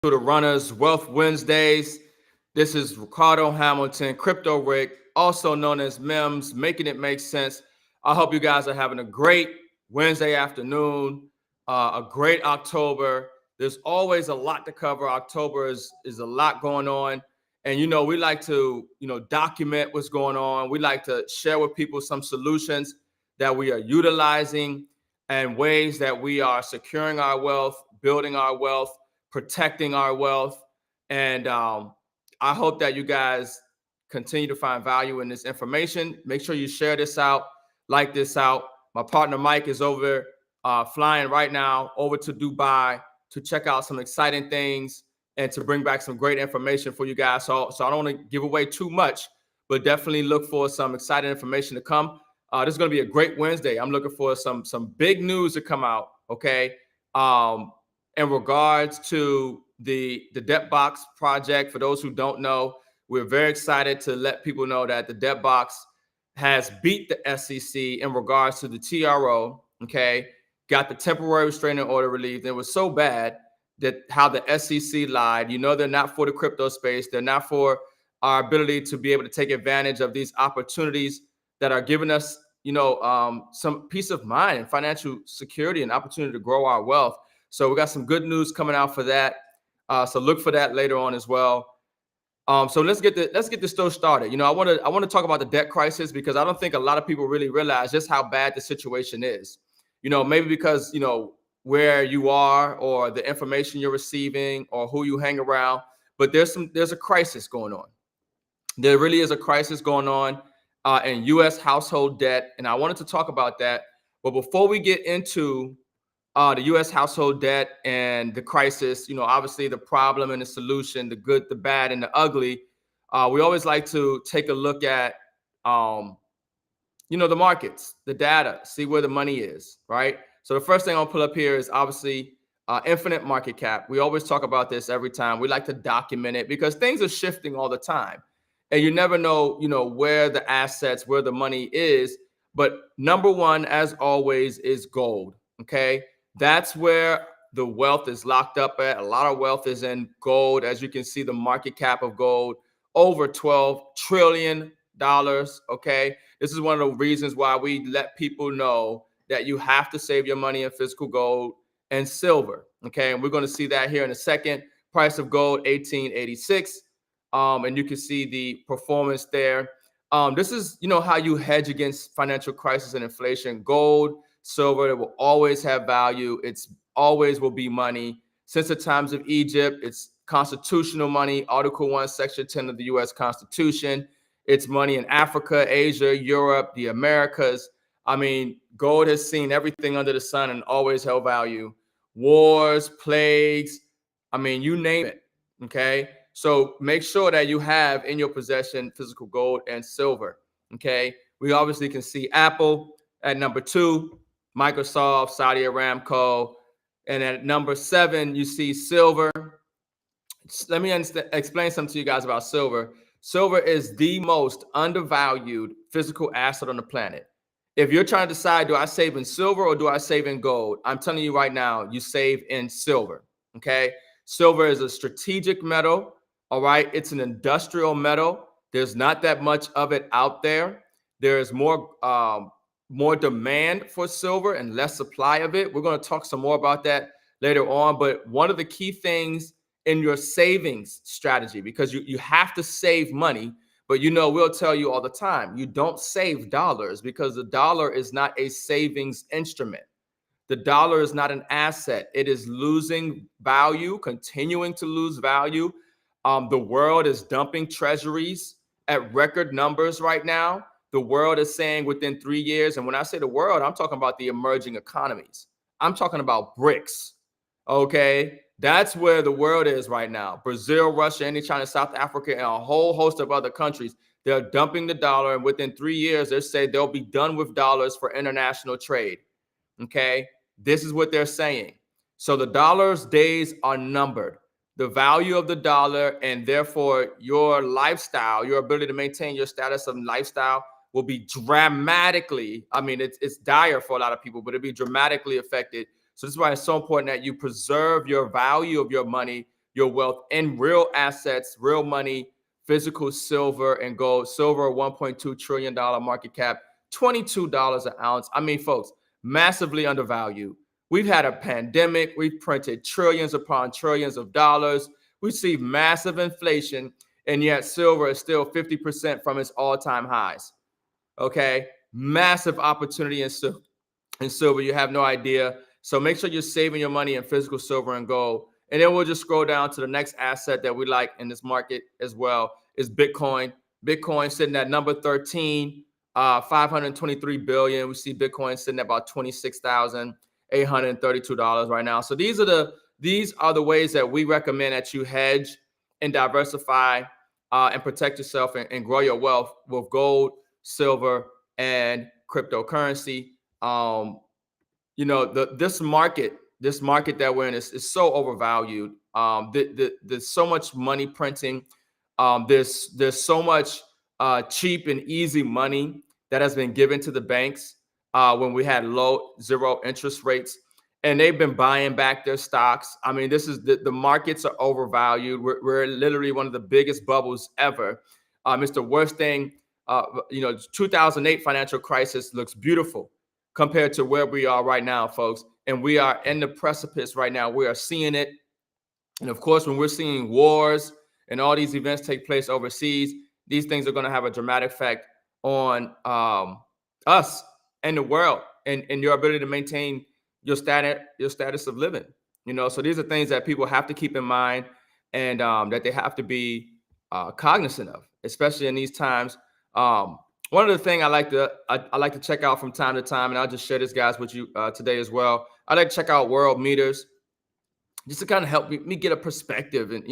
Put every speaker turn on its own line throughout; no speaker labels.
to the Runners Wealth Wednesdays. This is Ricardo Hamilton, Crypto Rick, also known as Mims, making it make sense. I hope you guys are having a great Wednesday afternoon, a great October. There's always a lot to cover. October is a lot going on. And, we like to, document what's going on. We like to share with people some solutions that we are utilizing and ways that we are securing our wealth, building our wealth, protecting our wealth. And I hope that you guys continue to find value in this information. Make sure you share this out, like this out. My partner Mike is over flying right now over to Dubai to check out some exciting things and to bring back some great information for you guys. So I don't want to give away too much, but definitely look for some exciting information to come. This is going to be a great Wednesday. I'm looking for some big news to come out. Okay. In regards to the Debt Box project, for those who don't know, we're very excited to let people know that the Debt Box has beat the SEC in regards to the TRO. Okay. Got the temporary restraining order relieved. It was so bad that how the SEC lied. They're not for the crypto space. They're not for our ability to be able to take advantage of these opportunities that are giving us, some peace of mind and financial security and opportunity to grow our wealth. So we got some good news coming out for that. So look for that later on as well. So let's get this show started. I want to talk about the debt crisis because I don't think a lot of people really realize just how bad the situation is. Maybe because where you are or the information you're receiving or who you hang around, but there's a crisis going on. There really is a crisis going on in U.S. household debt, and I wanted to talk about that. But before we get into the U.S. household debt and the crisis, obviously the problem and the solution, the good, the bad, and the ugly, we always like to take a look at, the markets, the data, see where the money is, right? So the first thing I'll pull up here is obviously infinite market cap. We always talk about this every time. We like to document it because things are shifting all the time. And you never know, where the assets, where the money is. But number one, as always, is gold, okay? That's where the wealth is locked up at. A lot of wealth is in gold. As you can see, the market cap of gold, over $12 trillion, okay? This is one of the reasons why we let people know that you have to save your money in physical gold and silver, okay? And we're going to see that here in a second. Price of gold, 1886. And you can see the performance there. This is, how you hedge against financial crisis and inflation. Gold, silver, it will always have value. It's always will be money. Since the times of Egypt, it's constitutional money, Article 1, Section 10 of the U.S. Constitution. It's money in Africa, Asia, Europe, the Americas. I mean, gold has seen everything under the sun and always held value. Wars, plagues, I mean, you name it, okay? So make sure that you have in your possession physical gold and silver, okay? We obviously can see Apple at number 2, Microsoft, Saudi Aramco, and at number 7, you see silver. Let me explain something to you guys about silver. Silver is the most undervalued physical asset on the planet. If you're trying to decide, do I save in silver or do I save in gold? I'm telling you right now, you save in silver, okay? Silver is a strategic metal, all right? It's an industrial metal. There's not that much of it out there. There's more demand for silver and less supply of it. We're going to talk some more about that later on. But one of the key things in your savings strategy, because you have to save money, but we'll tell you all the time, you don't save dollars because the dollar is not a savings instrument. The dollar is not an asset. It is losing value, continuing to lose value. The world is dumping treasuries at record numbers right now. The world is saying within 3 years, and when I say the world, I'm talking about the emerging economies. I'm talking about BRICS, okay? That's where the world is right now. Brazil, Russia, India, China, South Africa, and a whole host of other countries. They're dumping the dollar, and within 3 years, they say they'll be done with dollars for international trade, okay? This is what they're saying. So the dollar's days are numbered. The value of the dollar and therefore your lifestyle, your ability to maintain your status of lifestyle will be dramatically, I mean, it's dire for a lot of people, but it'll be dramatically affected. So this is why it's so important that you preserve your value of your money your wealth in real assets, real money, physical silver and gold. Silver, $1.2 trillion market cap, $22 an ounce. I mean, folks, massively undervalued. We've had a pandemic. We've printed trillions upon trillions of dollars. We see massive inflation, and yet silver is still 50% from its all-time highs. Okay, massive opportunity in silver. You have no idea. So make sure you're saving your money in physical silver and gold. And then we'll just scroll down to the next asset that we like in this market as well is Bitcoin. Bitcoin sitting at number 13, 523 billion. We see Bitcoin sitting at about $26,832 right now. So these are the ways that we recommend that you hedge and diversify and protect yourself and grow your wealth with gold, silver, and cryptocurrency. This market that we're in is so overvalued. There's so much money printing. There's so much cheap and easy money that has been given to the banks when we had low zero interest rates, and they've been buying back their stocks. I mean, this is the markets are overvalued. We're literally one of the biggest bubbles ever. It's the worst thing. 2008 financial crisis looks beautiful compared to where we are right now, folks. And we are in the precipice right now. We are seeing it. And of course, when we're seeing wars and all these events take place overseas, these things are going to have a dramatic effect on us and the world and your ability to maintain your status of living. So these are things that people have to keep in mind and that they have to be cognizant of, especially in these times. One of the things I like to check out from time to time, and I'll just share this, guys, with you today as well. I like to check out Worldmeters just to kind of help me get a perspective and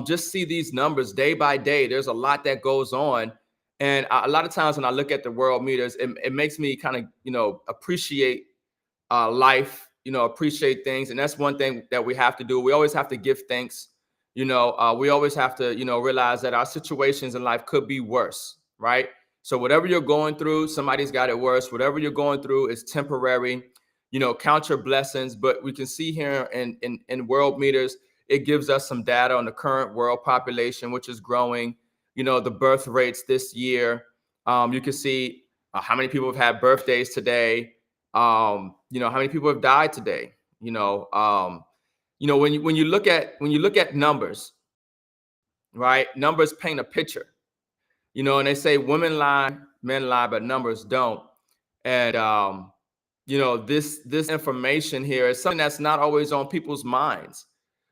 just see these numbers day by day. There's a lot that goes on, and a lot of times when I look at the Worldmeters, it makes me kind of appreciate life, appreciate things, and that's one thing that we have to do. We always have to give thanks. We always have to realize that our situations in life could be worse, right? So whatever you're going through, somebody's got it worse. Whatever you're going through is temporary. Count your blessings. But we can see here in Worldmeters, it gives us some data on the current world population, which is growing. The birth rates this year. You can see how many people have had birthdays today. How many people have died today. When you look at numbers, right? Numbers paint a picture. And they say women lie, men lie, but numbers don't. And this information here is something that's not always on people's minds,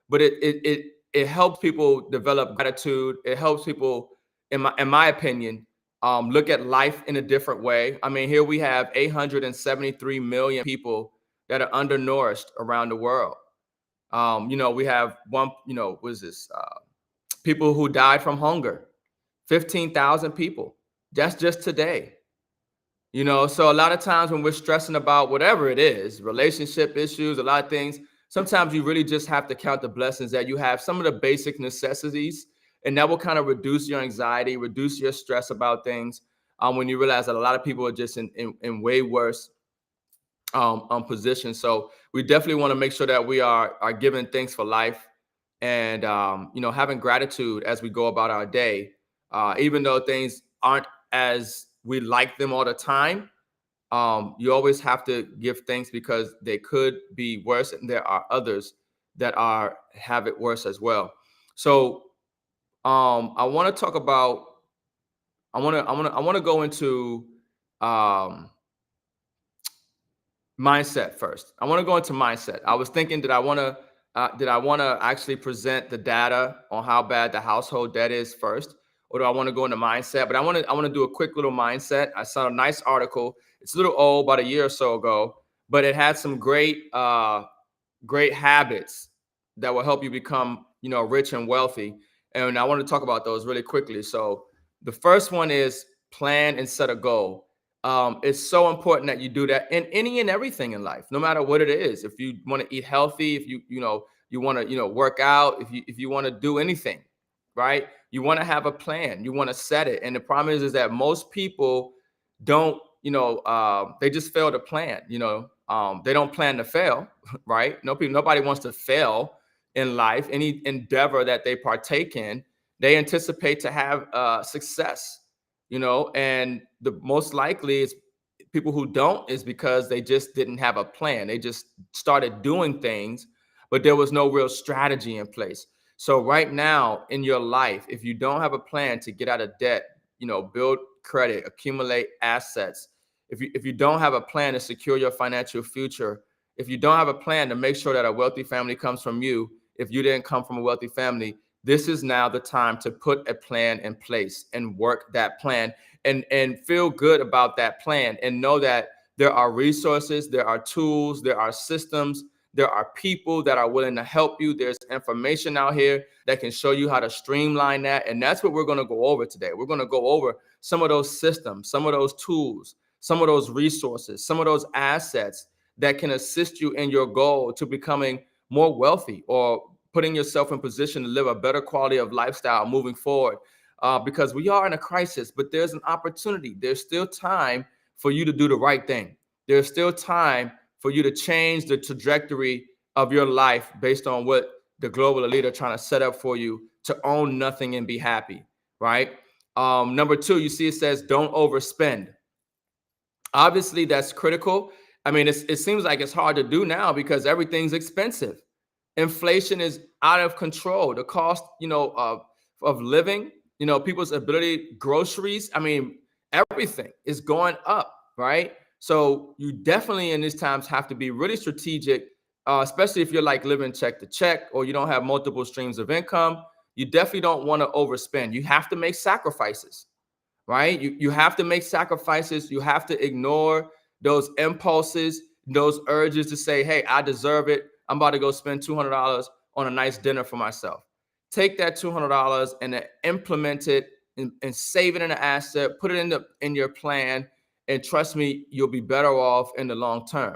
but it helps people develop gratitude. It helps people, in my opinion, look at life in a different way. I mean, here we have 873 million people that are undernourished around the world. We have people who died from hunger. 15,000 people. That's just today. So a lot of times when we're stressing about whatever it is, relationship issues, a lot of things, sometimes you really just have to count the blessings that you have, some of the basic necessities, and that will kind of reduce your anxiety, reduce your stress about things when you realize that a lot of people are just in way worse positions. So we definitely want to make sure that we are giving thanks for life and, having gratitude as we go about our day. Even though things aren't as we like them all the time, you always have to give thanks because they could be worse, and there are others that have it worse as well. So I want to talk about. I want to go into mindset first. I want to go into mindset. I was thinking, did I want to actually present the data on how bad the household debt is first? Or do I want to go into mindset? But I want to do a quick little mindset. I saw a nice article. It's a little old, about a year or so ago, but it had some great habits that will help you become, rich and wealthy. And I want to talk about those really quickly. So the first one is plan and set a goal. It's so important that you do that in any and everything in life, no matter what it is. If you want to eat healthy, if you want to work out, if you want to do anything, right? You want to have a plan. You want to set it. And the problem is that most people don't, they just fail to plan. They don't plan to fail, right? Nobody wants to fail. in life, any endeavor that they partake in, they anticipate to have success, and the most likely is people who don't is because they just didn't have a plan. They just started doing things, but there was no real strategy in place. So right now in your life, if you don't have a plan to get out of debt, build credit, accumulate assets, if you don't have a plan to secure your financial future, if you don't have a plan to make sure that a wealthy family comes from you, if you didn't come from a wealthy family, this is now the time to put a plan in place and work that plan and feel good about that plan and know that there are resources, there are tools, there are systems, there are people that are willing to help you. There's information out here that can show you how to streamline that. And that's what we're going to go over today. We're going to go over some of those systems, some of those tools, some of those resources, some of those assets that can assist you in your goal to becoming more wealthy or putting yourself in position to live a better quality of lifestyle moving forward. Because we are in a crisis, but there's an opportunity. There's still time for you to do the right thing. There's still time for you to change the trajectory of your life based on what the global elite are trying to set up for you to own nothing and be happy, right? Number two, you see it says don't overspend. Obviously, that's critical. I mean, it seems like it's hard to do now because everything's expensive. Inflation is out of control. The cost, of living, people's ability, groceries, I mean, everything is going up, right? So you definitely in these times have to be really strategic, especially if you're like living check to check or you don't have multiple streams of income. You definitely don't want to overspend. You have to make sacrifices, right? You have to make sacrifices. You have to ignore those impulses, those urges to say, hey, I deserve it. I'm about to go spend $200 on a nice dinner for myself. Take that $200 and then implement it and save it in an asset, put it in your plan, and trust me, you'll be better off in the long term.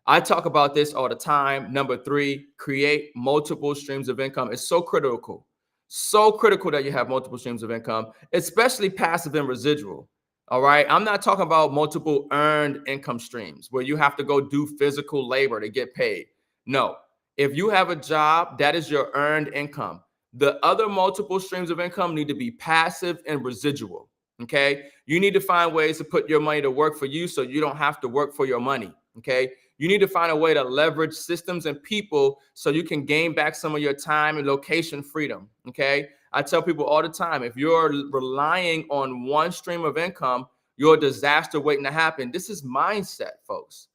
I talk about this all the time. Number three, create multiple streams of income. It's so critical. So critical that you have multiple streams of income, especially passive and residual. All right. I'm not talking about multiple earned income streams where you have to go do physical labor to get paid. No, if you have a job, that is your earned income. The other multiple streams of income need to be passive and residual. Okay. You need to find ways to put your money to work for you so you don't have to work for your money. Okay. You need to find a way to leverage systems and people so you can gain back some of your time and location freedom. Okay. I tell people all the time, if you're relying on one stream of income, you're a disaster waiting to happen. This is mindset, folks.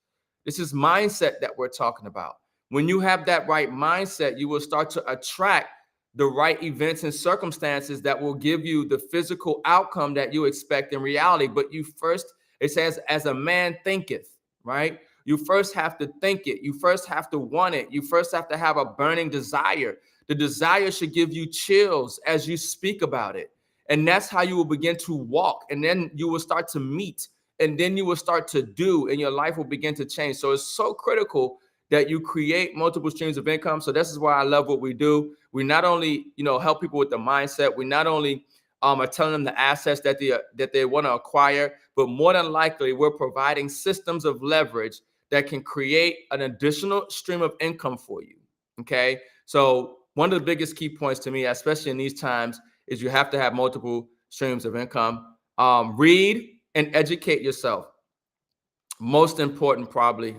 This is mindset that we're talking about. When you have that right mindset, you will start to attract the right events and circumstances that will give you the physical outcome that you expect in reality. But you first, it says, as a man thinketh, right? You first have to think it. You first have to want it. You first have to have a burning desire. The desire should give you chills as you speak about it. And that's how you will begin to walk. And then you will start to meet. And then you will start to do. And your life will begin to change. So it's so critical that you create multiple streams of income. So this is why I love what we do. We not only, help people with the mindset. We not only are telling them the assets that they want to acquire, but more than likely, we're providing systems of leverage that can create an additional stream of income for you. Okay. So one of the biggest key points to me, especially in these times, is you have to have multiple streams of income. Read and educate yourself. Most important, probably.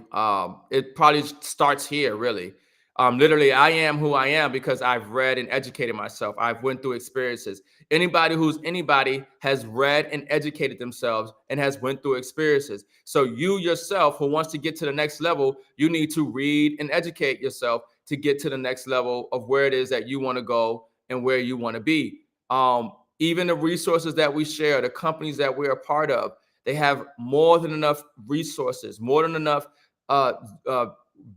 It probably starts here, really. Literally, I am who I am because I've read and educated myself. I've went through experiences. Anybody has read and educated themselves and has went through experiences. So you yourself who wants to get to the next level, you need to read and educate yourself to get to the next level of where it is that you want to go and where you want to be. Even the resources that we share, the companies that we're a part of, they have more than enough resources, more than enough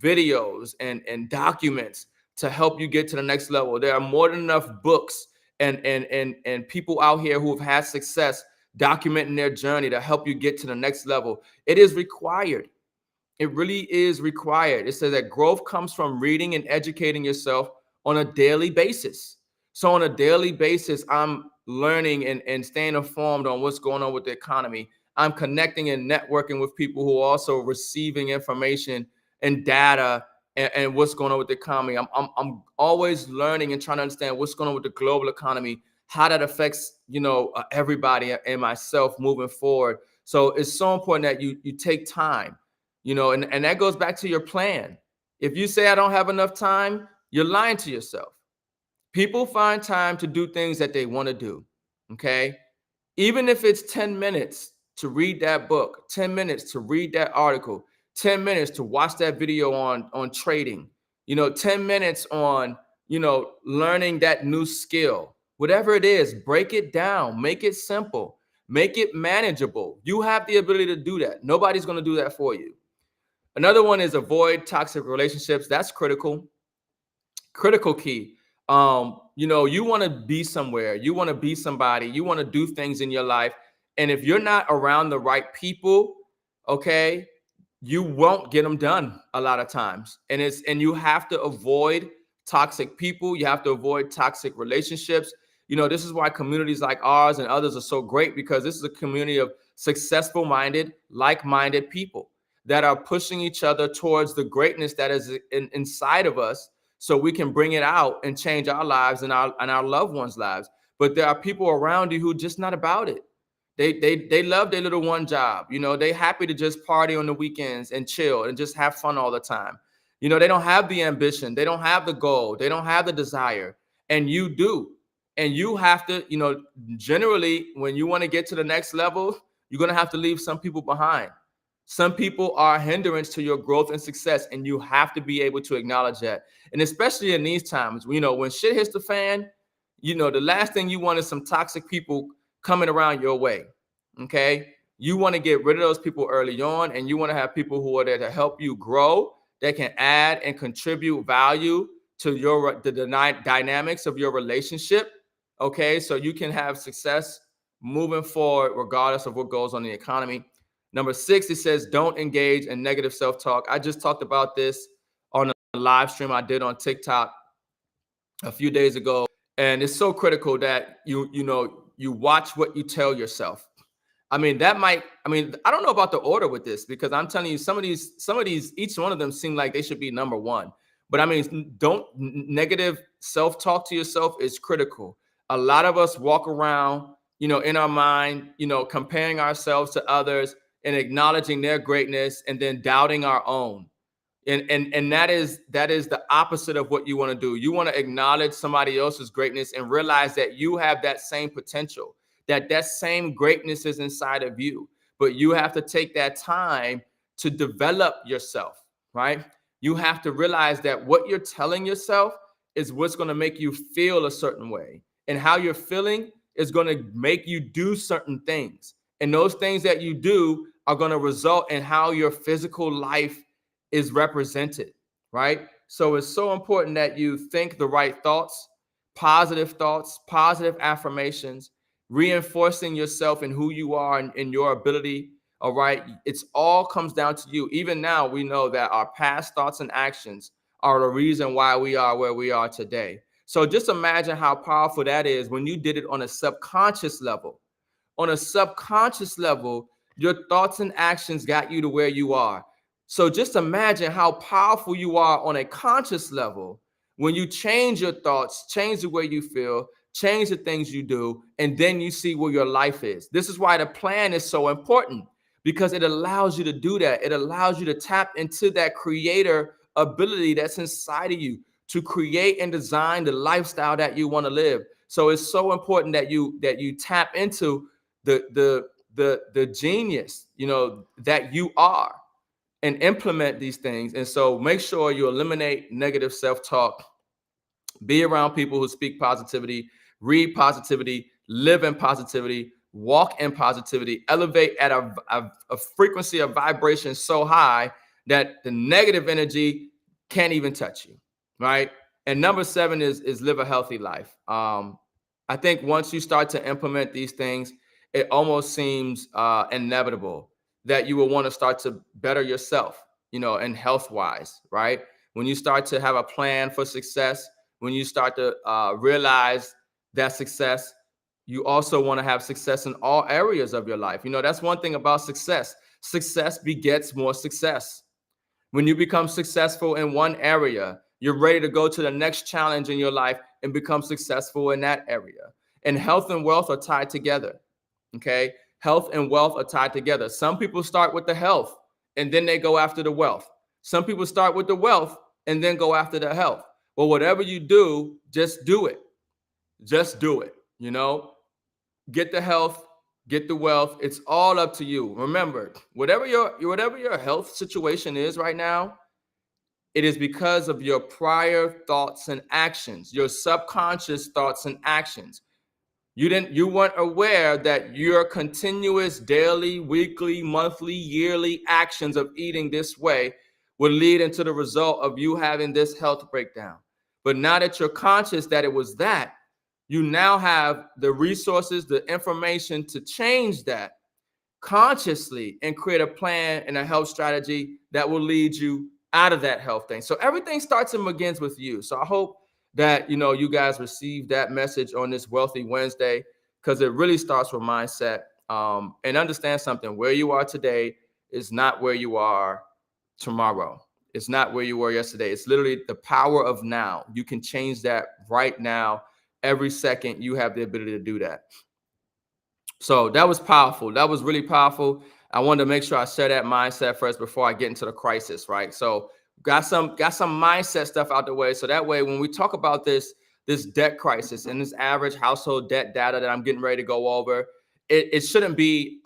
videos and documents to help you get to the next level. There are more than enough books and people out here who have had success documenting their journey to help you get to the next level. It is required. It really is required. It says that growth comes from reading and educating yourself on a daily basis. So on a daily basis, I'm learning and staying informed on what's going on with the economy. I'm connecting and networking with people who are also receiving information and data and what's going on with the economy. I'm always learning and trying to understand what's going on with the global economy, how that affects, everybody and myself moving forward. So it's so important that you take time, and that goes back to your plan. If you say I don't have enough time, you're lying to yourself. People find time to do things that they want to do. Okay. Even if it's 10 minutes to read that book, 10 minutes to read that article, 10 minutes to watch that video on trading, 10 minutes on, learning that new skill, whatever it is, break it down, make it simple, make it manageable. You have the ability to do that. Nobody's going to do that for you. Another one is avoid toxic relationships. That's critical key. You want to be somewhere, you want to be somebody, you want to do things in your life. And if you're not around the right people, okay, you won't get them done a lot of times. And you have to avoid toxic people. You have to avoid toxic relationships. This is why communities like ours and others are so great, because this is a community of successful minded, like-minded people that are pushing each other towards the greatness that is inside of us, so we can bring it out and change our lives and our loved ones' lives. But there are people around you who are just not about it. They love their little one job. They happy to just party on the weekends and chill and just have fun all the time. They don't have the ambition. They don't have the goal. They don't have the desire. And you do. And you have to, generally, when you want to get to the next level, you're going to have to leave some people behind. Some people are a hindrance to your growth and success, and you have to be able to acknowledge that. And especially in these times, when shit hits the fan, the last thing you want is some toxic people coming around your way. Okay. You want to get rid of those people early on, and you want to have people who are there to help you grow, that can add and contribute value to the dynamics of your relationship. Okay. So you can have success moving forward, regardless of what goes on in the economy. Number 6, it says, don't engage in negative self-talk. I just talked about this on a live stream I did on TikTok a few days ago. And it's so critical that you watch what you tell yourself. I don't know about the order with this, because I'm telling you, some of these, each one of them seem like they should be number one. But negative self-talk to yourself is critical. A lot of us walk around, in our mind, comparing ourselves to others and acknowledging their greatness and then doubting our own. And that is the opposite of what you want to do. You want to acknowledge somebody else's greatness and realize that you have that same potential, that same greatness is inside of you. But you have to take that time to develop yourself, right? You have to realize that what you're telling yourself is what's going to make you feel a certain way. And how you're feeling is going to make you do certain things. And those things that you do are going to result in how your physical life is represented, right? So it's so important that you think the right thoughts, positive affirmations, reinforcing yourself and who you are and your ability. All right. It's all comes down to you. Even now, we know that our past thoughts and actions are the reason why we are where we are today. So just imagine how powerful that is when you did it on a subconscious level. On a subconscious level, your thoughts and actions got you to where you are. So just imagine how powerful you are on a conscious level when you change your thoughts, change the way you feel, change the things you do, and then you see where your life is. This is why the plan is so important, because it allows you to do that. It allows you to tap into that creator ability that's inside of you to create and design the lifestyle that you want to live. So it's so important that you tap into the genius, that you are, and implement these things. And so make sure you eliminate negative self-talk, be around people who speak positivity, read positivity, live in positivity, walk in positivity, elevate at a frequency of vibration so high that the negative energy can't even touch you, right? And number 7 is live a healthy life. I think once you start to implement these things, it almost seems inevitable that you will want to start to better yourself, and health-wise, right? When you start to have a plan for success, when you start to realize that success, you also want to have success in all areas of your life. That's one thing about success. Success begets more success. When you become successful in one area, you're ready to go to the next challenge in your life and become successful in that area. And health and wealth are tied together. Okay. Health and wealth are tied together. Some people start with the health and then they go after the wealth. Some people start with the wealth and then go after the health. Well, whatever you do, just do it. Just do it. You know, get the health, get the wealth. It's all up to you. Remember, whatever your health situation is right now, it is because of your prior thoughts and actions, your subconscious thoughts and actions. You weren't aware that your continuous daily, weekly, monthly, yearly actions of eating this way would lead into the result of you having this health breakdown. But now that you're conscious that it was that, you now have the resources, the information to change that consciously and create a plan and a health strategy that will lead you out of that health thing. So everything starts and begins with you. So I hope that you guys receive that message on this Wealthy Wednesday, because it really starts with mindset. And understand something: where you are today is not where you are tomorrow. It's not where you were yesterday. It's literally the power of now. You can change that right now. Every second you have the ability to do that. So that was powerful. That was really powerful. I wanted to make sure I share that mindset first before I get into the crisis, right? So got some mindset stuff out the way. So that way, when we talk about this debt crisis and this average household debt data that I'm getting ready to go over, it shouldn't be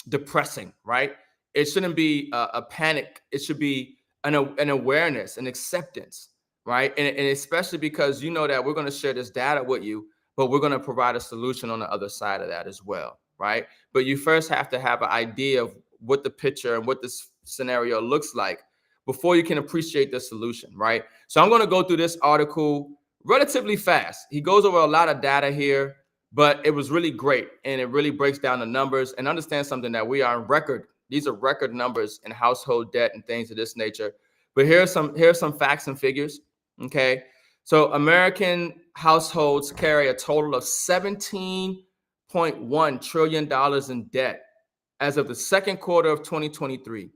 depressing, right? It shouldn't be a panic. It should be an awareness, an acceptance, right? And especially because you know that we're going to share this data with you, but we're going to provide a solution on the other side of that as well, right? But you first have to have an idea of what the picture and what this scenario looks like before you can appreciate the solution, right? So I'm going to go through this article relatively fast. He goes over a lot of data here, but it was really great, and it really breaks down the numbers. And understand something, that we are in record. These are record numbers in household debt and things of this nature. But here's some facts and figures, okay? So American households carry a total of $17.1 trillion in debt as of the second quarter of 2023.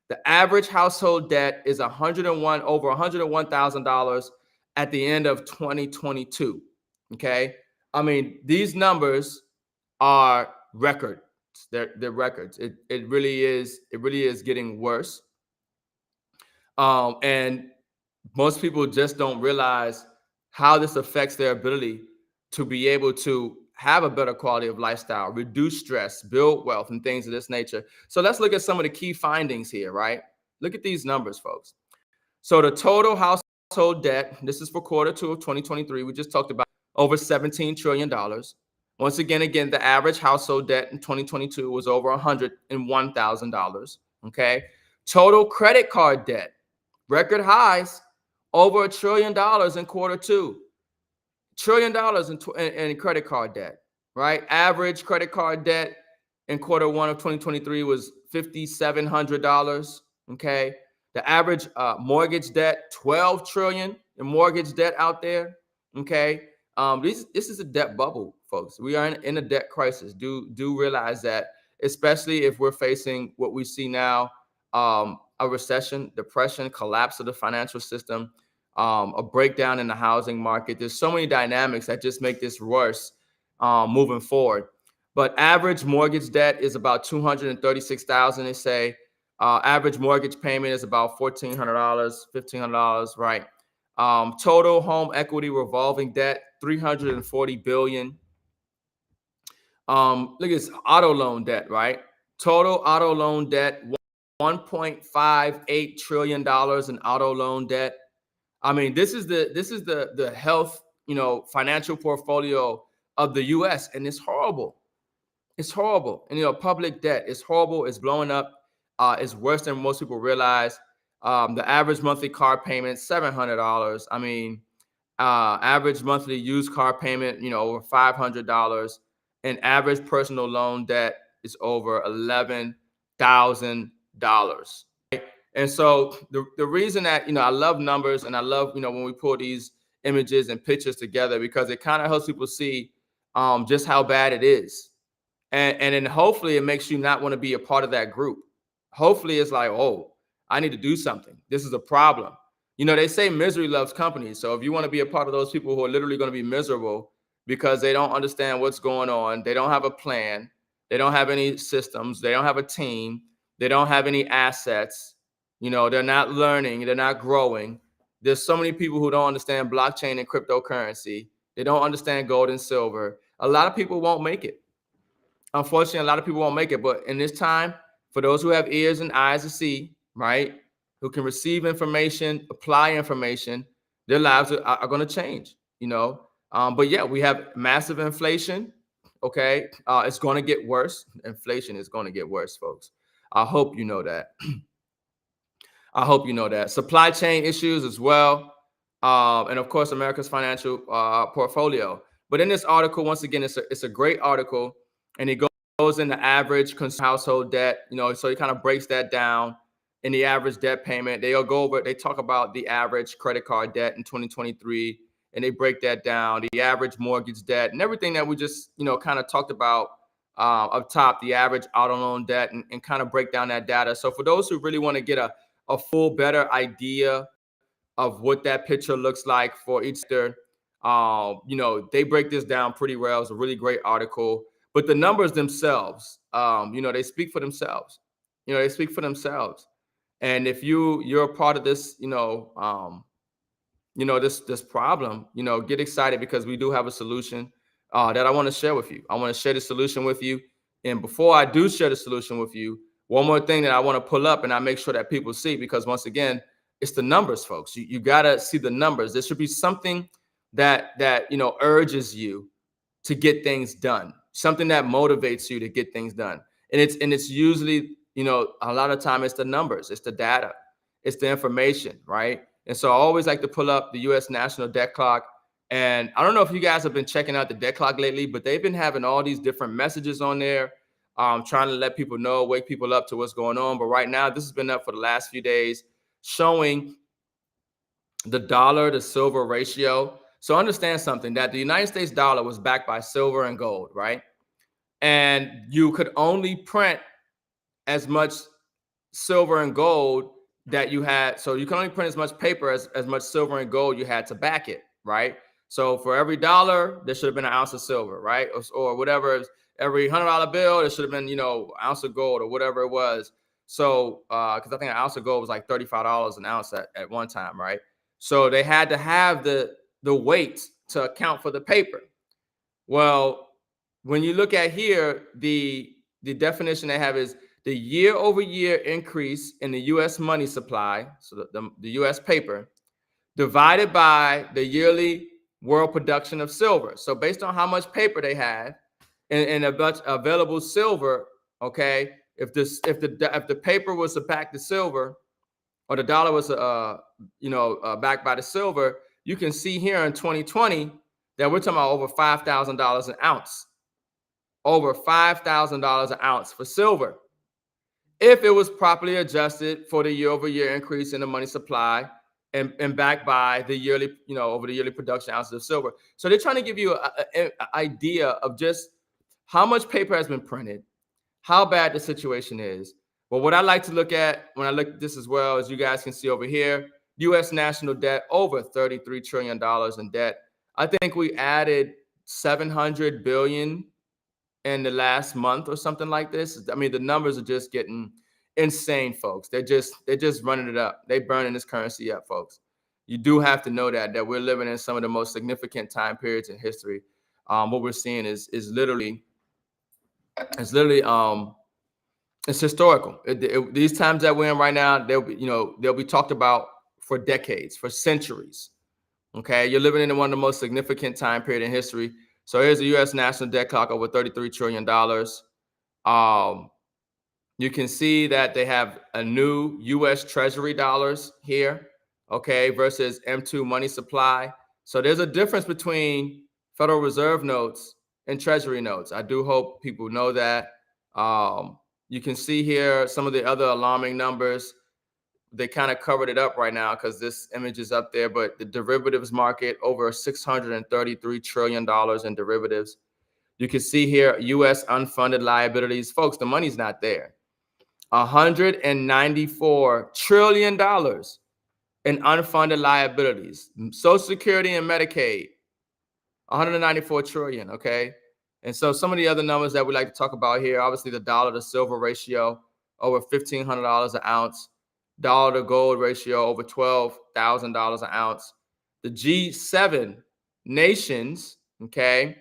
The average household debt is over $101,000 at the end of 2022. Okay. I mean, these numbers are records. They're records. It really is getting worse. And most people just don't realize how this affects their ability to be able to have a better quality of lifestyle, reduce stress, build wealth, and things of this nature. So let's look at some of the key findings here, right? Look at these numbers, folks. So the total household debt, this is for quarter two of 2023. We just talked about over $17 trillion. Once again, the average household debt in 2022 was over $101,000. Okay. Total credit card debt, record highs, over $1 trillion in quarter two. $1 trillion in credit card debt, right? Average credit card debt in quarter one of 2023 was $5,700. Okay. The average mortgage debt, 12 trillion in mortgage debt out there. Okay. This is a debt bubble, folks. We are in a debt crisis. Do realize that, especially if we're facing what we see now, a recession, depression, collapse of the financial system, a breakdown in the housing market. There's so many dynamics that just make this worse moving forward. But average mortgage debt is about $236,000. They say average mortgage payment is about $1,400, $1,500, right? Total home equity revolving debt, $340 billion. Look at this auto loan debt, right? Total auto loan debt, $1.58 trillion in auto loan debt. I mean, this is the health, financial portfolio of the U.S. and it's horrible. It's horrible. And public debt is horrible. It's blowing up. It's worse than most people realize. The average monthly car payment, $700. I mean, average monthly used car payment, over $500. And average personal loan debt is over $11,000. And so the reason that, I love numbers, and I love, when we pull these images and pictures together, because it kind of helps people see just how bad it is. And then hopefully it makes you not want to be a part of that group. Hopefully it's like, oh, I need to do something. This is a problem. You know, they say misery loves company. So if you want to be a part of those people who are literally going to be miserable because they don't understand what's going on, they don't have a plan, they don't have any systems, they don't have a team, they don't have any assets, you know, they're not learning, they're not growing. There's so many people who don't understand blockchain and cryptocurrency. They don't understand gold and silver. A lot of people won't make it. Unfortunately, a lot of people won't make it. But in this time, for those who have ears and eyes to see, right, who can receive information, apply information, their lives are going to change, you know. But yeah, we have massive inflation. Okay. It's going to get worse. Inflation is going to get worse, folks. I hope you know that. I hope you know that. Supply chain issues as well. And of course, America's financial portfolio. But in this article, once again, it's a great article, and it goes into average household debt. You know, so it kind of breaks that down in the average debt payment. They'll go over. They talk about the average credit card debt in 2023, and they break that down. The average mortgage debt and everything that we just kind of talked about up top. The average auto loan debt, and kind of break down that data. So for those who really want to get a full, better idea of what that picture looks like for each sector, they break this down pretty well. It's a really great article. But the numbers themselves, they speak for themselves. They speak for themselves. And if you're a part of this, this problem, get excited, because we do have a solution that I want to share with you. I want to share the solution with you. And before I do share the solution with you, one more thing that I want to pull up and I make sure that people see, because once again, it's the numbers, folks. You got to see the numbers. There should be something that urges you to get things done, something that motivates you to get things done. And it's usually, a lot of time it's the numbers, it's the data, it's the information, right? And so I always like to pull up the U.S. National Debt Clock. And I don't know if you guys have been checking out the debt clock lately, but they've been having all these different messages on there, trying to let people know, wake people up to what's going on. But right now, this has been up for the last few days, showing the dollar to silver ratio. So understand something, that the United States dollar was backed by silver and gold, right? And you could only print as much silver and gold that you had. So you can only print as much paper as much silver and gold you had to back it, right? So for every dollar, there should have been an ounce of silver, right? Or whatever. Every $100 bill, there should have been, an ounce of gold or whatever it was. So, because I think an ounce of gold was like $35 an ounce at one time, right? So they had to have the weight to account for the paper. Well, when you look at here, the definition they have is the year-over-year increase in the U.S. money supply, so the U.S. paper, divided by the yearly world production of silver. So based on how much paper they had and a bunch available silver, okay, if the paper was to back the silver, or the dollar was backed by the silver, you can see here in 2020 that we're talking about over $5,000 an ounce, over $5,000 an ounce for silver, if it was properly adjusted for the year-over-year increase in the money supply and backed by the yearly, over the yearly production ounces of silver. So they're trying to give you an idea of just how much paper has been printed, how bad the situation is. But what I like to look at when I look at this as well, as you guys can see over here, U.S. national debt, over $33 trillion in debt. I think we added $700 billion in the last month or something like this. I mean, the numbers are just getting insane, folks. They're just running it up. They're burning this currency up, folks. You do have to know that we're living in some of the most significant time periods in history. What we're seeing is literally it's historical. These times that we're in right now, they'll be talked about for decades, for centuries. Okay, you're living in one of the most significant time period in history. So here's the U.S. national debt clock, over $33 trillion. You can see that they have a new U.S. Treasury dollars here, okay, versus M2 money supply. So there's a difference between Federal Reserve notes and Treasury notes. I do hope people know that. You can see here some of the other alarming numbers. They kind of covered it up right now because this image is up there, but the derivatives market, over $633 trillion in derivatives. You can see here, U.S. unfunded liabilities. Folks, the money's not there. $194 trillion in unfunded liabilities. Social Security and Medicaid, 194 trillion, okay? And so some of the other numbers that we like to talk about here, obviously the dollar to silver ratio, over $1,500 an ounce. Dollar to gold ratio, over $12,000 an ounce. The G7 nations, okay,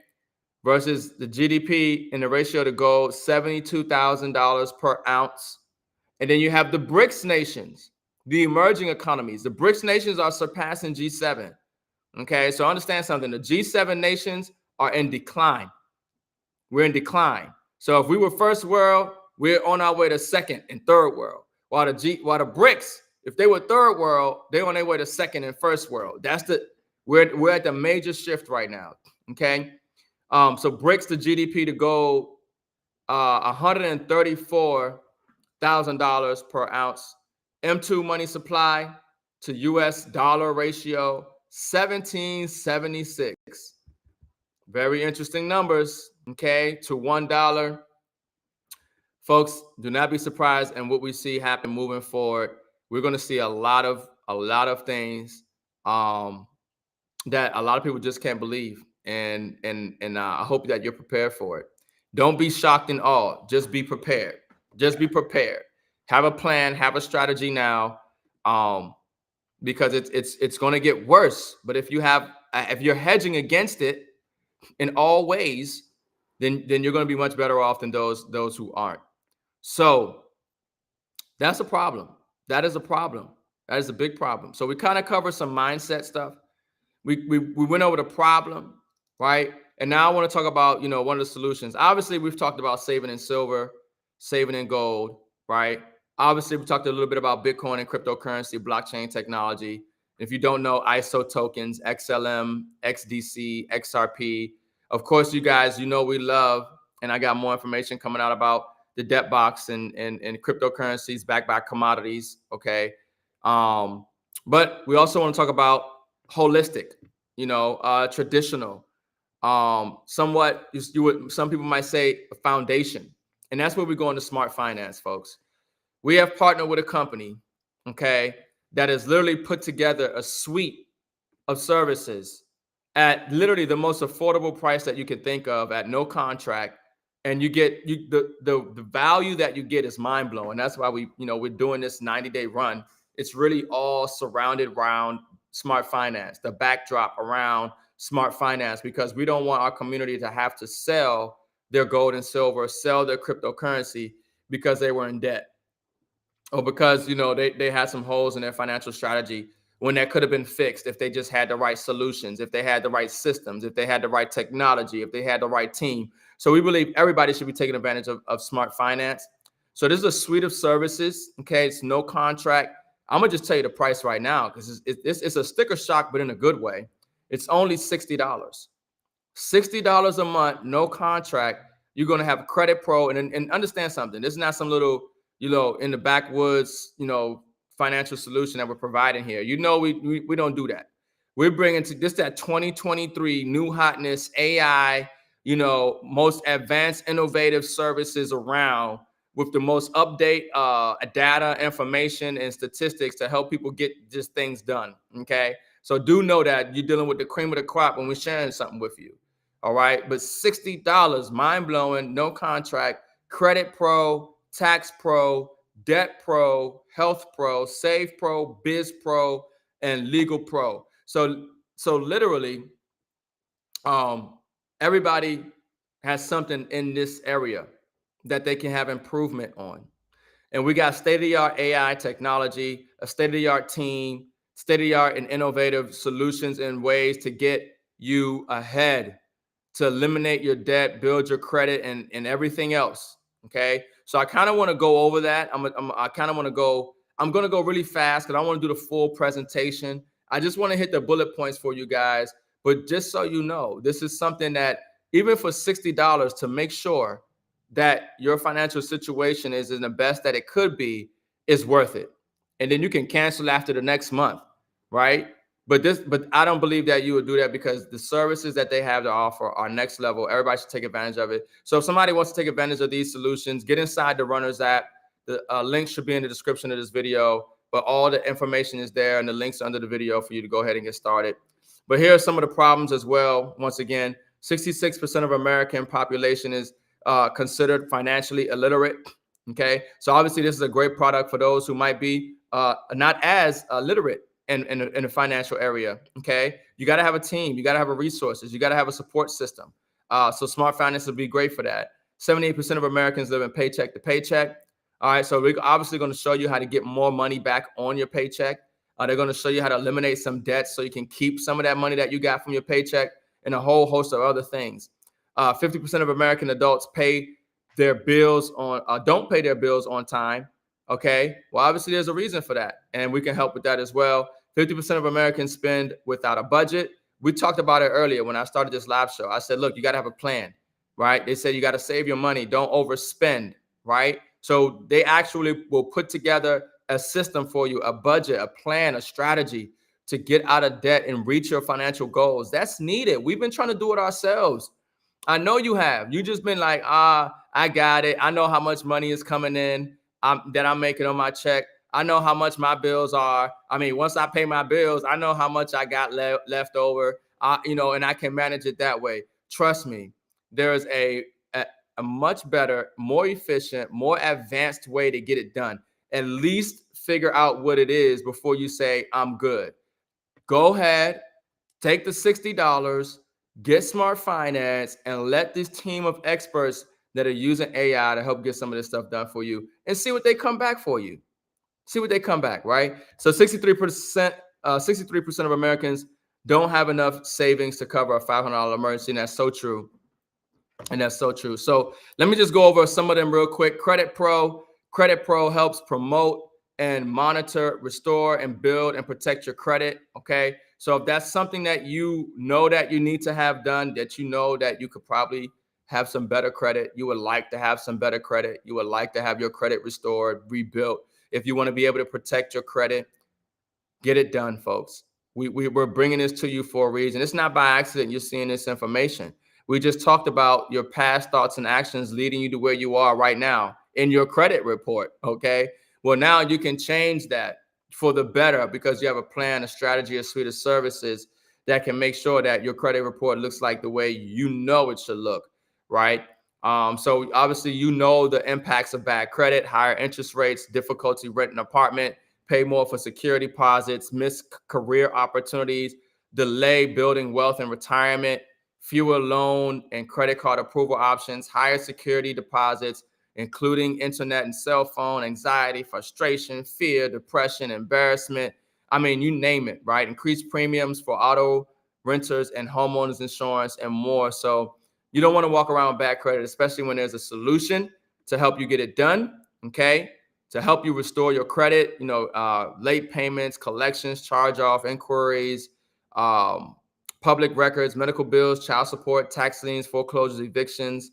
versus the GDP in the ratio to gold, $72,000 per ounce. And then you have the BRICS nations, the emerging economies. The BRICS nations are surpassing G7. Okay, so understand something. The G7 nations are in decline. We're in decline. So if we were first world, we're on our way to second and third world. While the BRICS, if they were third world, they're on their way to second and first world. We're at the major shift right now. Okay. So BRICS, the GDP to gold, $134,000 per ounce. M2 money supply to US dollar ratio, 1776. Very interesting numbers, okay, to $1. Folks, do not be surprised in what we see happen moving forward. We're going to see a lot of things that a lot of people just can't believe, and I hope that you're prepared for it. Don't be shocked and awed. Just be prepared. Just be prepared. Have a plan. Have a strategy now, because it's going to get worse. But if you're hedging against it in all ways, then you're going to be much better off than those who aren't. So that's a problem. That is a problem. That is a big problem. So we kind of covered some mindset stuff. We went over the problem, right? And now I want to talk about, one of the solutions. Obviously, we've talked about saving in silver, saving in gold, right? Obviously, we talked a little bit about Bitcoin and cryptocurrency, blockchain technology. If you don't know, ISO tokens, XLM, XDC, XRP. Of course, you guys, we love, and I got more information coming out about the debt box and cryptocurrencies backed by commodities, okay? But we also want to talk about holistic, traditional, somewhat, some people might say a foundation. And that's where we go into smart finance, folks. We have partnered with a company, okay, that has literally put together a suite of services at literally the most affordable price that you can think of, at no contract. And you get the value that you get is mind blowing. That's why we're doing this 90-day run. It's really all surrounded around smart finance, the backdrop around smart finance, because we don't want our community to have to sell their gold and silver, sell their cryptocurrency because they were in debt, or because they had some holes in their financial strategy, when that could have been fixed if they just had the right solutions, if they had the right systems, if they had the right technology, if they had the right team. So we believe everybody should be taking advantage of smart finance. So this is a suite of services. Okay, it's no contract. I'm gonna just tell you the price right now, because it's a sticker shock, but in a good way. It's only $60. $60 a month, no contract. You're gonna have Credit Pro, and understand something. This is not some little, in the backwoods, financial solution that we're providing here. We don't do that. We're bringing to this that 2023 new hotness, AI, most advanced innovative services around, with the most update data, information, and statistics to help people get just things done. Okay, so do know that you're dealing with the cream of the crop when we're sharing something with you. All right, but $60, mind blowing, no contract. Credit Pro, Tax Pro, Debt Pro, Health Pro, Save Pro, Biz Pro, and Legal Pro. So literally, everybody has something in this area that they can have improvement on. And we got state-of-the-art AI technology, a state-of-the-art team, state-of-the-art and innovative solutions and ways to get you ahead, to eliminate your debt, build your credit, and everything else. Okay, so I kind of want to go over that. I'm going to go really fast because I want to do the full presentation. I just want to hit the bullet points for you guys. But just so you know, this is something that even for $60, to make sure that your financial situation is in the best that it could be, is worth it. And then you can cancel after the next month, right? But I don't believe that you would do that, because the services that they have to offer are next level. Everybody should take advantage of it. So if somebody wants to take advantage of these solutions, get inside the Runners app. The link should be in the description of this video, but all the information is there and the links under the video for you to go ahead and get started. But here are some of the problems as well. Once again, 66% of American population is considered financially illiterate. Okay, so obviously this is a great product for those who might be not as literate in the financial area. Okay, you got to have a team, you got to have resources, you got to have a support system. So Smart Finance will be great for that. 78% of Americans live in paycheck to paycheck. All right, so we're obviously going to show you how to get more money back on your paycheck. They're going to show you how to eliminate some debt so you can keep some of that money that you got from your paycheck, and a whole host of other things. 50% of American adults pay their bills on don't pay their bills on time. Okay, well, obviously there's a reason for that, and we can help with that as well. 50% of Americans spend without a budget. We talked about it earlier when I started this live show. I said, look, you got to have a plan, right? They said you got to save your money, don't overspend, right? So they actually will put together a system for you, a budget, a plan, a strategy to get out of debt and reach your financial goals. That's needed. We've been trying to do it ourselves. I know you have. You just been like, I got it. I know how much money is coming in that I'm making on my check. I know how much my bills are. I mean, once I pay my bills, I know how much I got left over, and I can manage it that way. Trust me, there's a much better, more efficient, more advanced way to get it done. At least figure out what it is before you say, I'm good. Go ahead, take the $60, get Smart Finance, and let this team of experts that are using AI to help get some of this stuff done for you, and see what they come back for you. See what they come back, right? So 63% of Americans don't have enough savings to cover a $500 emergency, and that's so true. And that's so true. So let me just go over some of them real quick. Credit Pro. Credit Pro helps promote and monitor, restore, and build and protect your credit. Okay. So if that's something that you know that you need to have done, that you know that you could probably have some better credit, you would like to have some better credit, you would like to have your credit restored, rebuilt. If you want to be able to protect your credit, get it done, folks. We're bringing this to you for a reason. It's not by accident you're seeing this information. We just talked about your past thoughts and actions leading you to where you are right now in your credit report, okay? Well, now you can change that for the better because you have a plan, a strategy, a suite of services that can make sure that your credit report looks like the way you know it should look, right? So obviously, you know the impacts of bad credit, higher interest rates, difficulty renting an apartment, pay more for security deposits, miss career opportunities, delay building wealth in retirement, fewer loan and credit card approval options, higher security deposits, including internet and cell phone, anxiety, frustration, fear, depression, embarrassment. I mean, you name it, right? Increased premiums for auto renters and homeowners insurance and more. So you don't want to walk around with bad credit, especially when there's a solution to help you get it done, okay? To help you restore your credit, late payments, collections, charge-off inquiries, public records, medical bills, child support, tax liens, foreclosures, evictions,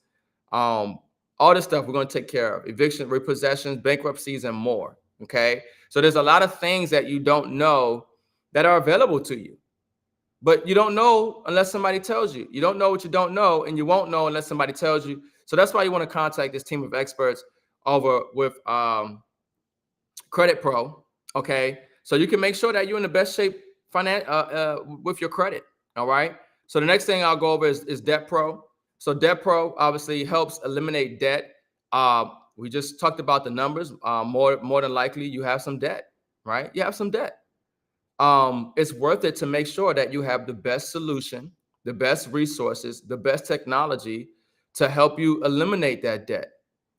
all this stuff we're going to take care of. Eviction, repossessions, bankruptcies, and more, okay? So there's a lot of things that you don't know that are available to you. But you don't know unless somebody tells you. You don't know what you don't know, and you won't know unless somebody tells you. So that's why you want to contact this team of experts over with Credit Pro, okay? So you can make sure that you're in the best shape with your credit, all right? So the next thing I'll go over is Debt Pro. So Debt Pro obviously helps eliminate debt. We just talked about the numbers. More than likely, you have some debt, right? You have some debt. It's worth it to make sure that you have the best solution, the best resources, the best technology to help you eliminate that debt,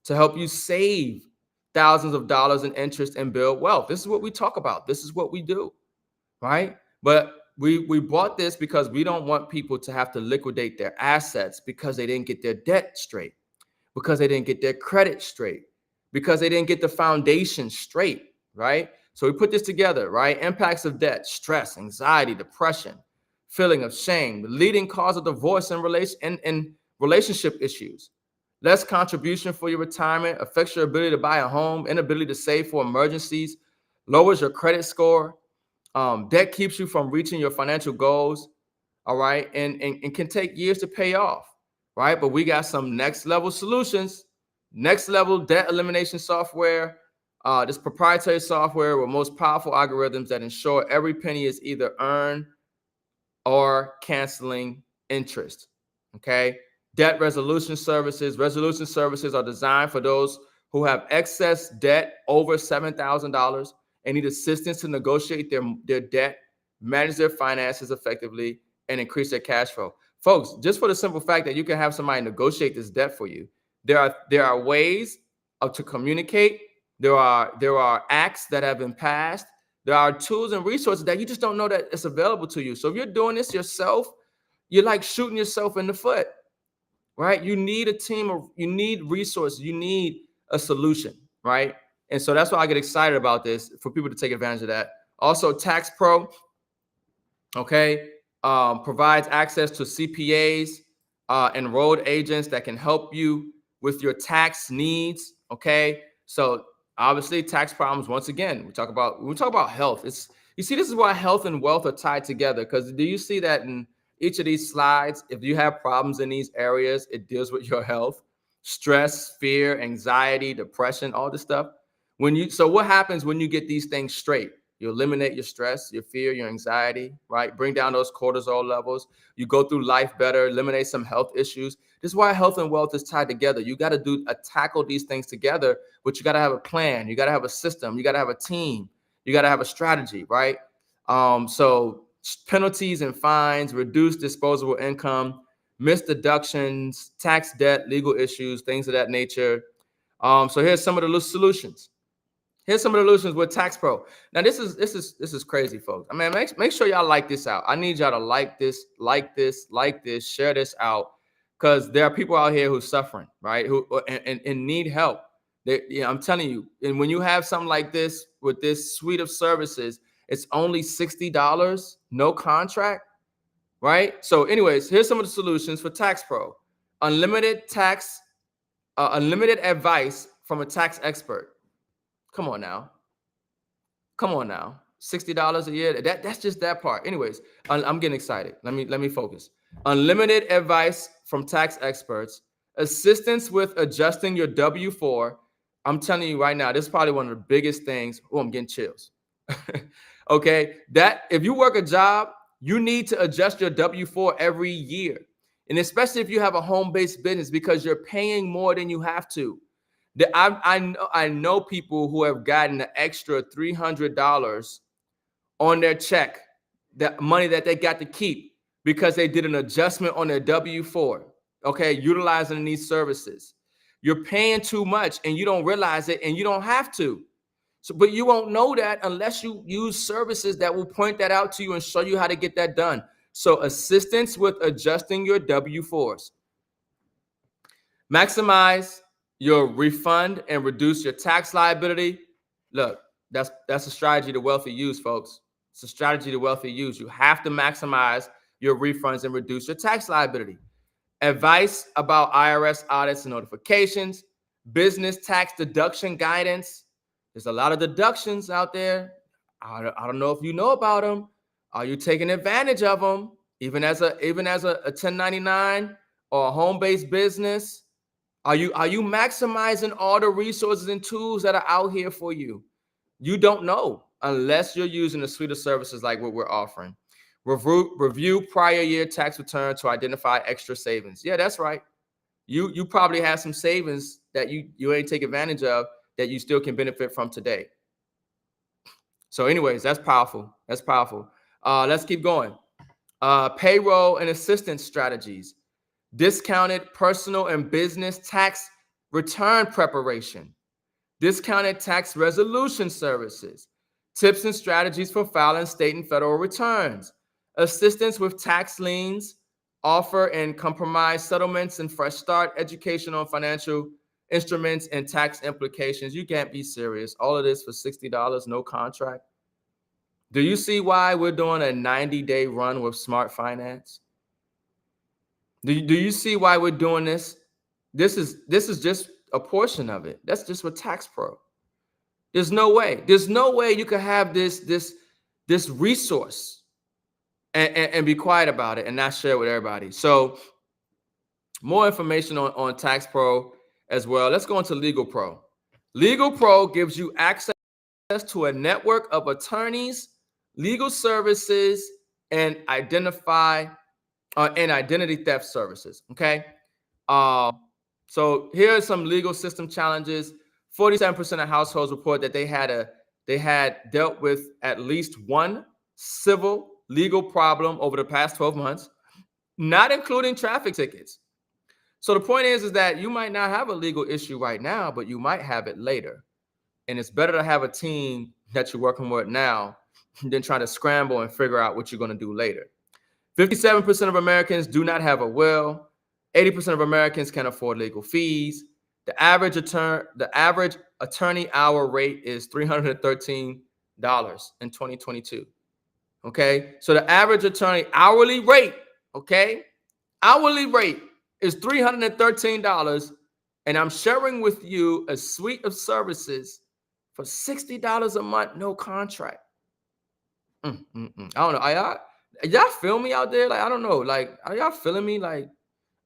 to help you save thousands of dollars in interest and build wealth. This is what we talk about. This is what we do, right? But we bought this because we don't want people to have to liquidate their assets because they didn't get their debt straight, because they didn't get their credit straight, because they didn't get the foundation straight, right? So we put this together, right? Impacts of debt, stress, anxiety, depression, feeling of shame, the leading cause of divorce and relationship issues. Less contribution for your retirement, affects your ability to buy a home, inability to save for emergencies, lowers your credit score. Debt keeps you from reaching your financial goals, all right? And can take years to pay off, right? But we got some next level solutions, next level debt elimination software, This proprietary software with most powerful algorithms that ensure every penny is either earned or canceling interest. Okay. Debt resolution services. Resolution services are designed for those who have excess debt over $7,000 and need assistance to negotiate their debt, manage their finances effectively, and increase their cash flow. Folks, just for the simple fact that you can have somebody negotiate this debt for you, there are ways to communicate. There are acts that have been passed. There are tools and resources that you just don't know that it's available to you. So if you're doing this yourself, you're like shooting yourself in the foot, right? You need a team of, you need resources, you need a solution, right? And so that's why I get excited about this, for people to take advantage of that. Also, Tax Pro, okay, provides access to CPAs, enrolled agents that can help you with your tax needs. Okay, so obviously tax problems. Once again, we talk about health. You see, this is why health and wealth are tied together. Because do you see that in each of these slides? If you have problems in these areas, it deals with your health, stress, fear, anxiety, depression, all this stuff. So what happens when you get these things straight? You eliminate your stress, your fear, your anxiety, right? Bring down those cortisol levels. You go through life better, eliminate some health issues. This is why health and wealth is tied together. You got to tackle these things together, but you got to have a plan. You got to have a system. You got to have a team. You got to have a strategy, right? So penalties and fines, reduced disposable income, missed deductions, tax debt, legal issues, things of that nature. So here's some of the solutions. Here's some of the solutions with Tax Pro. Now, this is crazy, folks. I mean, make sure y'all like this out. I need y'all to like this, share this out, because there are people out here who's suffering, right? Who and need help. I'm telling you, and when you have something like this with this suite of services, it's only $60, no contract, right? So, anyways, here's some of the solutions for Tax Pro: unlimited advice from a tax expert. Come on now. $60 a year. That's just that part. Anyways, I'm getting excited. Let me focus. Unlimited advice from tax experts, assistance with adjusting your W-4. I'm telling you right now, this is probably one of the biggest things. Oh, I'm getting chills. Okay, that if you work a job, you need to adjust your W-4 every year, and especially if you have a home-based business, because you're paying more than you have to. I know people who have gotten an extra $300 on their check, that money that they got to keep because they did an adjustment on their W-4, okay, utilizing these services. You're paying too much and you don't realize it, and you don't have to. So, but you won't know that unless you use services that will point that out to you and show you how to get that done. So assistance with adjusting your W-4s. Maximize your refund and reduce your tax liability. Look, that's a strategy the wealthy use, folks. It's a strategy the wealthy use. You have to maximize your refunds and reduce your tax liability. Advice about IRS audits and notifications, business tax deduction guidance. There's a lot of deductions out there. I don't know if you know about them. Are you taking advantage of them? Even as a 1099 or a home-based business? Are you maximizing all the resources and tools that are out here for you? You don't know unless you're using a suite of services like what we're offering. Review prior year tax return to identify extra savings. Yeah, that's right. You probably have some savings that you ain't take advantage of that you still can benefit from today. So anyways, that's powerful. That's powerful. Let's keep going. Payroll and assistance strategies. Discounted personal and business tax return preparation, discounted tax resolution services, tips and strategies for filing state and federal returns, assistance with tax liens, offer and compromise settlements and fresh start, education on financial instruments and tax implications. You can't be serious. All of this for $60, no contract. Do you see why we're doing a 90-day run with Smart Finance? Do you see why we're doing this? This is just a portion of it. That's just with Tax Pro. There's no way you could have this resource and be quiet about it and not share it with everybody. So more information on Tax Pro as well. Let's go into Legal Pro. Legal Pro gives you access to a network of attorneys, legal services, and identity theft services. Okay. So here are some legal system challenges. 47% of households report that they had dealt with at least one civil legal problem over the past 12 months, not including traffic tickets. So the point is that you might not have a legal issue right now, but you might have it later. And it's better to have a team that you're working with now than trying to scramble and figure out what you're going to do later. 57% of Americans do not have a will. 80% of Americans can afford legal fees. The average attorney hour rate is $313 in 2022. Okay, so the average attorney hourly rate, is $313, and I'm sharing with you a suite of services for $60 a month, no contract. I don't know. Y'all feel me out there? Like, I don't know. Like, are y'all feeling me? Like,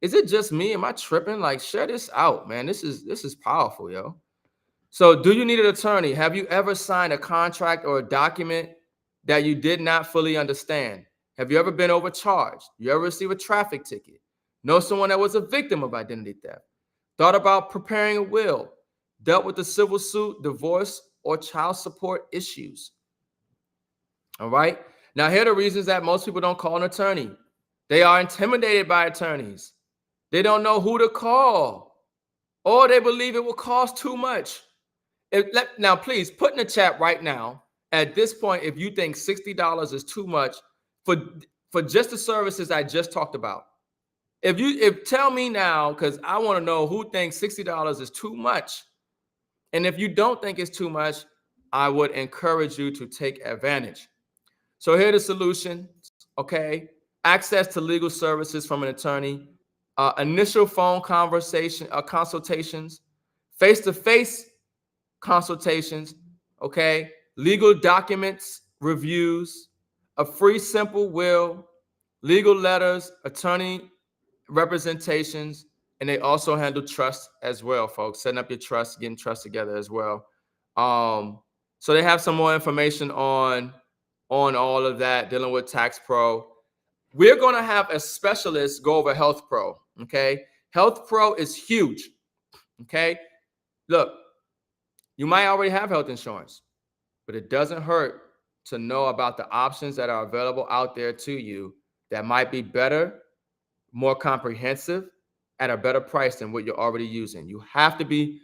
is it just me? Am I tripping? Like, share this out, man. This is powerful, yo. So, do you need an attorney? Have you ever signed a contract or a document that you did not fully understand? Have you ever been overcharged? You ever received a traffic ticket? Know someone that was a victim of identity theft? Thought about preparing a will? Dealt with a civil suit, divorce, or child support issues? All right. Now, here are the reasons that most people don't call an attorney. They are intimidated by attorneys. They don't know who to call, or they believe it will cost too much. Now, please put in the chat right now, at this point, if you think $60 is too much for just the services I just talked about. If tell me now, because I want to know who thinks $60 is too much. And if you don't think it's too much, I would encourage you to take advantage. So here are the solutions, okay? Access to legal services from an attorney, initial phone consultations, face-to-face consultations, okay? Legal documents, reviews, a free simple will, legal letters, attorney representations, and they also handle trust as well, folks. Setting up your trust, getting trust together as well. So they have some more information on all of that, dealing with Tax Pro. We're going to have a specialist go over Health Pro, okay? Health Pro is huge, okay? Look, you might already have health insurance, but it doesn't hurt to know about the options that are available out there to you that might be better, more comprehensive, at a better price than what you're already using. You have to be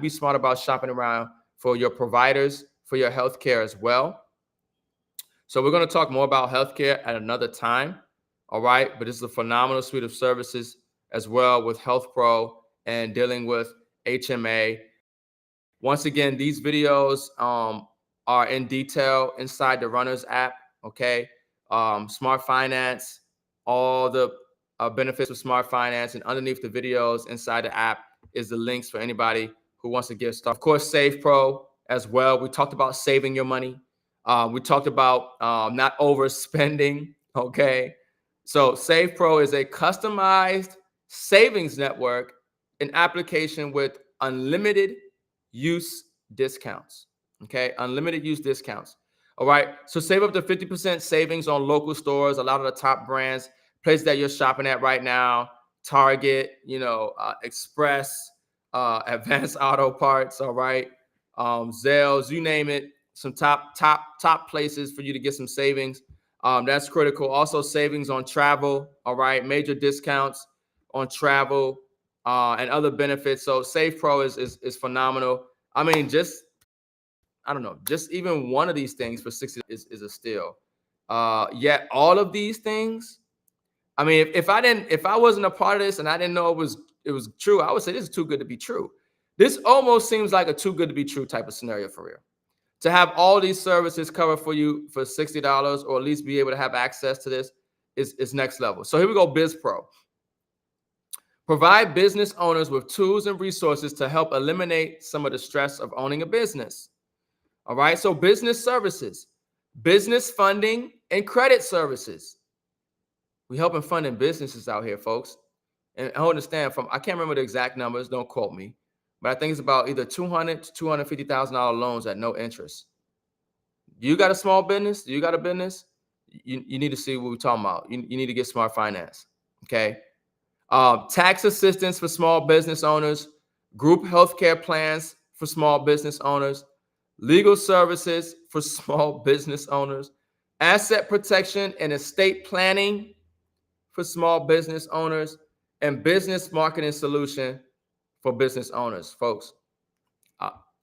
smart about shopping around for your providers, for your healthcare as well. So we're going to talk more about healthcare at another time. All right. But this is a phenomenal suite of services as well with Health Pro and dealing with HMA. Once again, these videos are in detail inside the Runners app. Okay. Smart Finance, all the benefits of Smart Finance, and underneath the videos inside the app is the links for anybody who wants to get started. Of course, Save Pro as well. We talked about saving your money. We talked about not overspending. Okay. So Save Pro is a customized savings network, an application with unlimited use discounts. Okay. Unlimited use discounts. All right. So save up to 50% savings on local stores, a lot of the top brands, places that you're shopping at right now, Target, Express, Advanced Auto Parts. All right. Zales, you name it. Some top places for you to get some savings. That's critical. Also savings on travel. All right. Major discounts on travel and other benefits. So Save Pro is phenomenal. I mean, just even one of these things for $60 is a steal. Yet all of these things, I mean, if I wasn't a part of this and I didn't know it was true, I would say this is too good to be true. This almost seems like a too good to be true type of scenario for real. To have all these services covered for you for $60, or at least be able to have access to this, is next level. So here we go, Biz Pro. Provide business owners with tools and resources to help eliminate some of the stress of owning a business. All right, so business services, business funding, and credit services. We helping funding businesses out here, folks. And I understand I can't remember the exact numbers, don't quote me, but I think it's about either $200,000 to $250,000 loans at no interest. You got a small business? You got a business? You need to see what we're talking about. You need to get Smart Finance. Okay. Tax assistance for small business owners, group healthcare plans for small business owners, legal services for small business owners, asset protection and estate planning for small business owners, and business marketing solution for business owners, folks.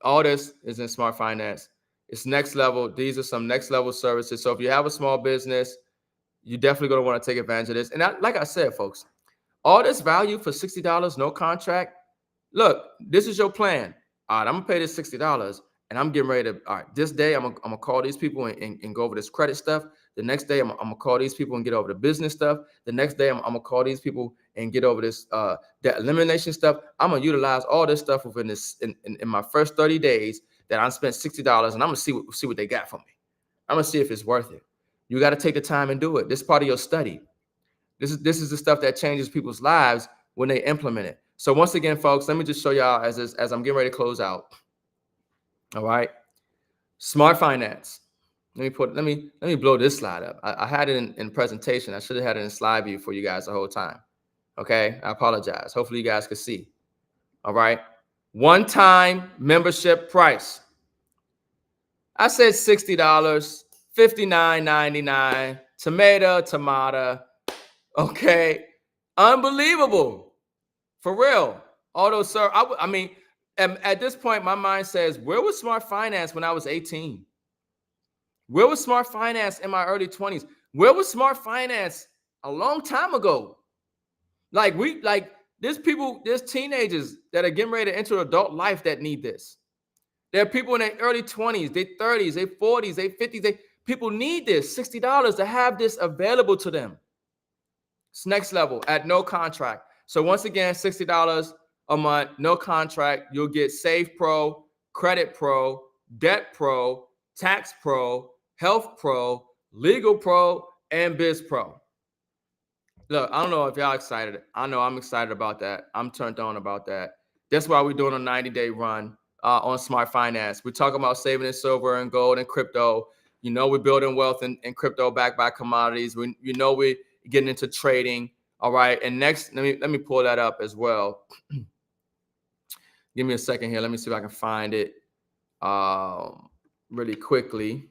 All this is in Smart Finance. It's next level. These are some next level services. So if you have a small business, you're definitely going to want to take advantage of this. And like I said, folks, all this value for $60, no contract. Look, this is your plan. All right, I'm going to pay this $60 and I'm getting ready to, all right, this day I'm going to call these people and go over this credit stuff. The next day I'm going to call these people and get over the business stuff. The next day I'm going to call these people and get over this debt elimination stuff. I'm going to utilize all this stuff within this in my first 30 days that I spent $60, and I'm going to see what they got for me. I'm going to see if it's worth it. You got to take the time and do it. This is part of your study. This is the stuff that changes people's lives when they implement it. So once again, folks, let me just show y'all as I'm getting ready to close out. All right. Smart Finance. Let me blow this slide up. I had it in presentation. I should have had it in slide view for you guys the whole time. Okay. I apologize. Hopefully you guys can see. All right. One-time membership price. I said $60, $59.99, tomato. Okay. Unbelievable. For real. Although, sir, I mean, at this point, my mind says, where was Smart Finance when I was 18? Where was Smart Finance in my early 20s? Where was Smart Finance a long time ago? There's teenagers that are getting ready to enter adult life that need this. There are people in their early 20s, their 30s, their 40s, their 50s. People need this, $60 to have this available to them. It's next level at no contract. So once again, $60 a month, no contract. You'll get Save Pro, Credit Pro, Debt Pro, Tax Pro, Health Pro, Legal Pro, and Biz Pro. Look, I don't know if y'all excited. I know I'm excited about that. I'm turned on about that. That's why we're doing a 90-day run on Smart Finance. We're talking about saving in silver and gold and crypto. You know, we're building wealth in crypto backed by commodities. We're getting into trading. All right. And next, let me pull that up as well. Give me a second here. Let me see if I can find it really quickly,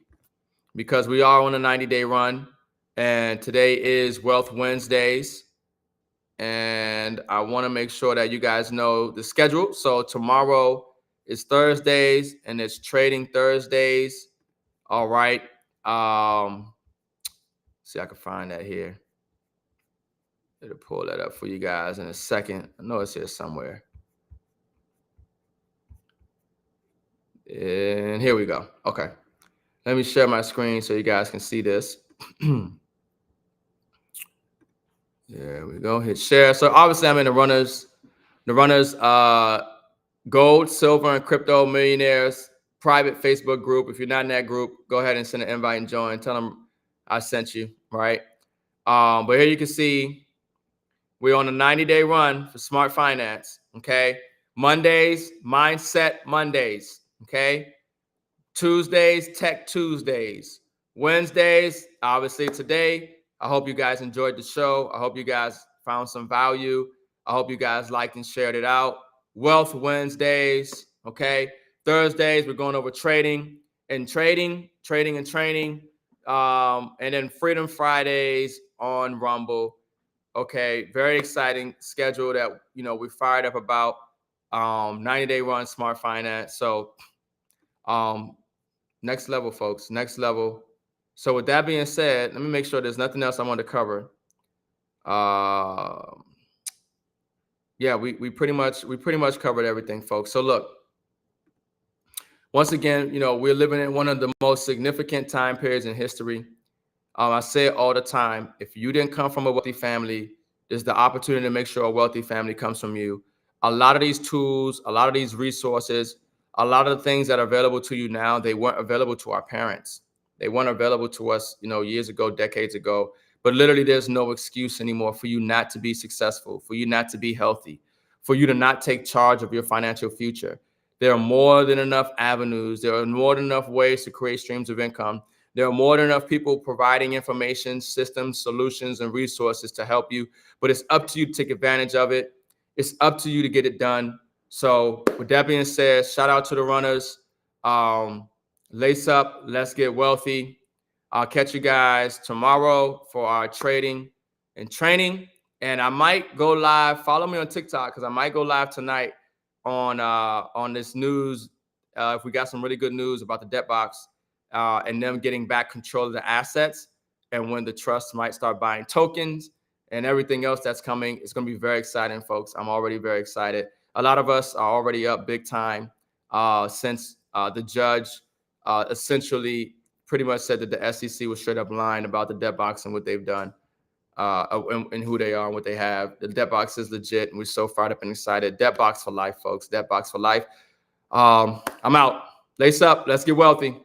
because we are on a 90-day run. And today is Wealth Wednesdays. And I want to make sure that you guys know the schedule. So tomorrow is Thursdays and it's Trading Thursdays. All right. See, I can find that here. It'll pull that up for you guys in a second. I know it's here somewhere. And here we go. Okay. Let me share my screen so you guys can see this. There we go. Hit share. So obviously I'm in the runners gold, silver, and crypto millionaires private Facebook group. If you're not in that group, go ahead and send an invite and join. Tell them I sent you, right? But here you can see we're on a 90-day run for Smart Finance. Okay. Mondays, Mindset Mondays. Okay. Tuesdays, Tech Tuesdays. Wednesdays, obviously today. I hope you guys enjoyed the show. I hope you guys found some value. I hope you guys liked and shared it out. Wealth Wednesdays, okay? Thursdays, we're going over trading and training. And then Freedom Fridays on Rumble. Okay, very exciting schedule that, we fired up about 90-day run Smart Finance. So next level, folks, next level. So with that being said, let me make sure there's nothing else I want to cover. Yeah, we pretty much covered everything, folks. So look, once again, we're living in one of the most significant time periods in history. I say it all the time. If you didn't come from a wealthy family, there's the opportunity to make sure a wealthy family comes from you. A lot of these tools, a lot of these resources, a lot of the things that are available to you now, they weren't available to our parents. They weren't available to us, years ago, decades ago. But literally, there's no excuse anymore for you not to be successful, for you not to be healthy, for you to not take charge of your financial future. There are more than enough avenues. There are more than enough ways to create streams of income. There are more than enough people providing information, systems, solutions, and resources to help you. But it's up to you to take advantage of it. It's up to you to get it done. So with that being said, shout out to the runners. Lace up. Let's get wealthy. I'll catch you guys tomorrow for our trading and training. And I might go live. Follow me on TikTok because I might go live tonight on this news. If we got some really good news about the debt box and them getting back control of the assets, and when the trust might start buying tokens and everything else that's coming, it's going to be very exciting, folks. I'm already very excited. A lot of us are already up big time since the judge essentially pretty much said that the SEC was straight up lying about the debt box and what they've done. And who they are and what they have. The debt box is legit, and we're so fired up and excited. Debt box for life, folks. Debt box for life. I'm out. Lace up. Let's get wealthy.